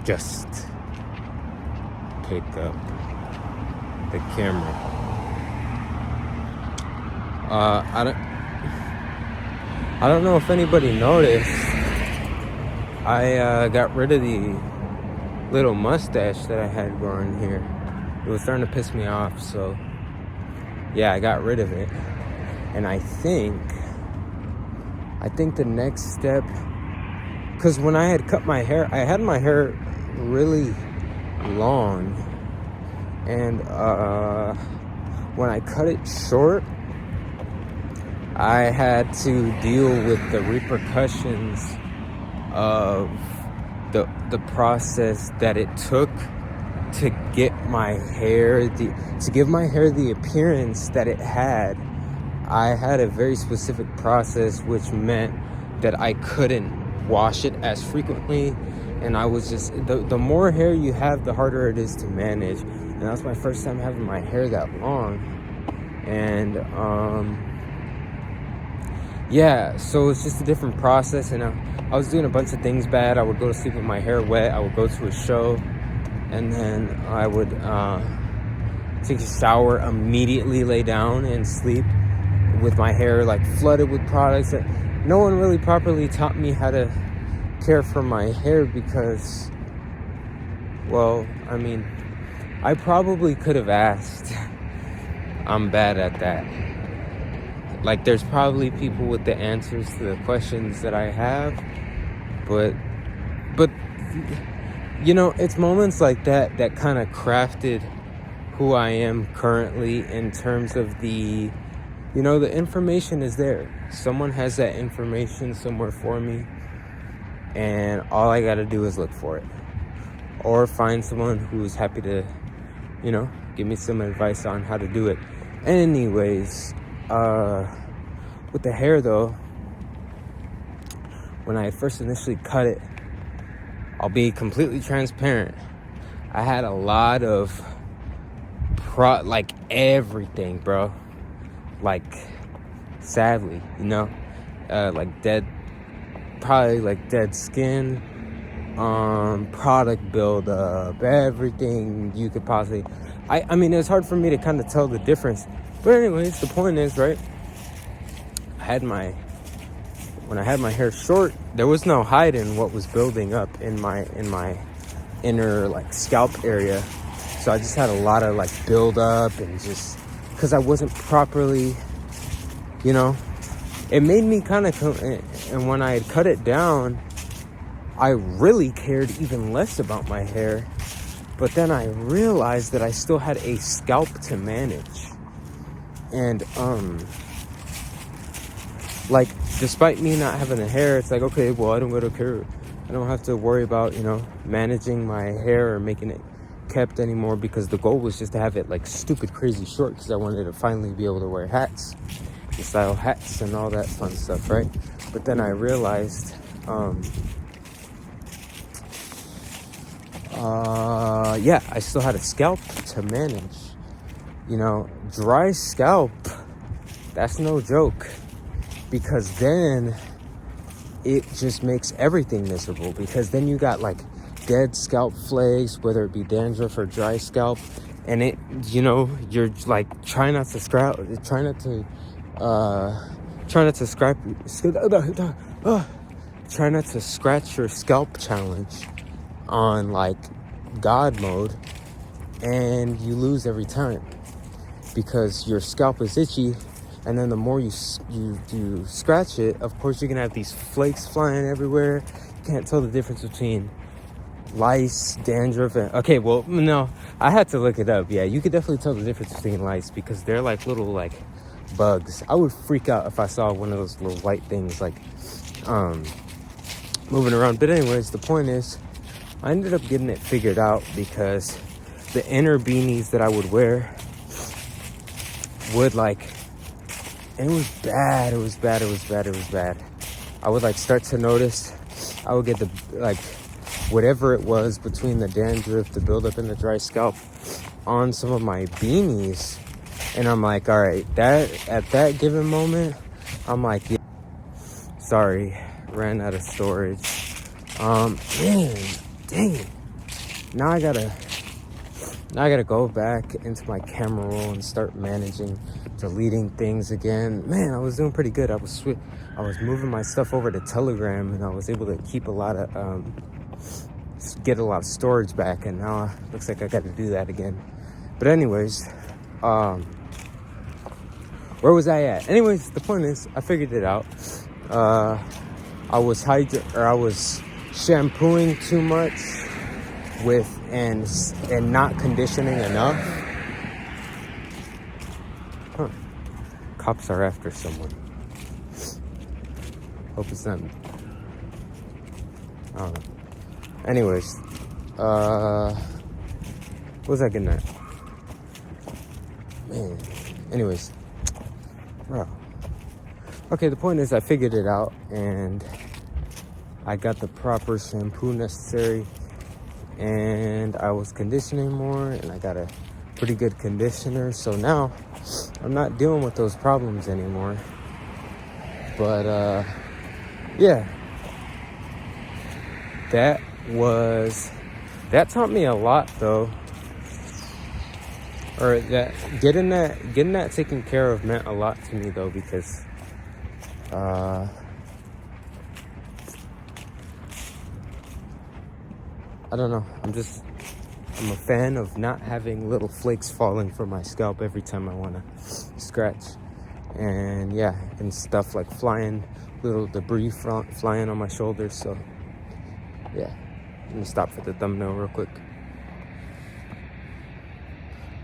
just pick up the camera. I don't know if anybody noticed. I got rid of the little mustache that I had growing here. It was starting to piss me off, so yeah, I got rid of it. And I think the next step, because when I had cut my hair, I had my hair really long, and when I cut it short, I had to deal with the repercussions of the process that it took to get my hair to give my hair the appearance that it had. I had a very specific process, which meant that I couldn't wash it as frequently, and I was just the more hair you have, the harder it is to manage. And that was my first time having my hair that long, and yeah, so it's just a different process. And I was doing a bunch of things bad. I would go to sleep with my hair wet. I would go to a show, and then I would take a shower, immediately lay down and sleep with my hair like flooded with products. That no one really properly taught me how to care for my hair, because, well, I mean, I probably could have asked. I'm bad at that. Like, there's probably people with the answers to the questions that I have, but you know, it's moments like that that kind of crafted who I am currently, in terms of the, you know, the information is there. Someone has that information somewhere for me, and all I gotta do is look for it, or find someone who's happy to, you know, give me some advice on how to do it. Anyways, with the hair though, when I first initially cut it, I'll be completely transparent, I had a lot of like everything, bro. Like, sadly, you know, like dead skin, product buildup, everything you could possibly. I mean, it's hard for me to kind of tell the difference. But anyways, the point is, right? When I had my hair short, there was no hiding what was building up in my inner like scalp area. So I just had a lot of like build up, and just because I wasn't properly, you know, it made me kind of, and when I had cut it down, I really cared even less about my hair. But then I realized that I still had a scalp to manage. And, like, despite me not having the hair, it's like, okay, well, I don't have to worry about, you know, managing my hair or making it kept anymore, because the goal was just to have it like stupid crazy short, because I wanted to finally be able to wear hats and style hats and all that fun stuff, right? But then I realized yeah, I still had a scalp to manage. You know, dry scalp, that's no joke, because then it just makes everything miserable, because then you got like dead scalp flakes, whether it be dandruff or dry scalp, and it, you know, you're like try not to scratch your scalp challenge on like God mode, and you lose every time, because your scalp is itchy. And then the more you scratch it, of course, you're gonna have these flakes flying everywhere. You can't tell the difference between lice, dandruff, and okay, well, no, I had to look it up. Yeah, you could definitely tell the difference between lice, because they're like little like bugs. I would freak out if I saw one of those little white things like moving around. But anyways, the point is, I ended up getting it figured out, because the inner beanies that I would wear would like, and it was bad. I would like start to notice, I would get the like whatever it was between the dandruff, the buildup in the dry scalp on some of my beanies. And I'm like, all right, that at that given moment, I'm like, yeah, sorry, ran out of storage. Man, dang it. now I gotta go back into my camera roll and start managing, deleting things again. Man, I was doing pretty good. I was moving my stuff over to Telegram, and I was able to keep a lot of get a lot of storage back, and now it looks like I got to do that again. But anyways, where was I at? Anyways, the point is, I figured it out. I was shampooing too much and not conditioning enough. Huh. Cops are after someone. Hope it's not. I don't know. Anyways, what was I getting at? Man. Anyways, bro. Okay, the point is, I figured it out, and I got the proper shampoo necessary, and I was conditioning more, and I got a pretty good conditioner, so now I'm not dealing with those problems anymore. But yeah, that taught me a lot, though. Or that getting that taken care of meant a lot to me, though, because I don't know. I'm a fan of not having little flakes falling from my scalp every time I want to scratch. And yeah, and stuff like little debris flying on my shoulders. So yeah, I'm gonna stop for the thumbnail real quick.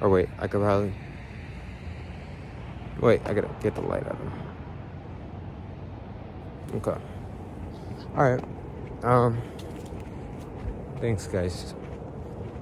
Or wait, I gotta get the light out of it. Okay. Alright. Thanks, guys.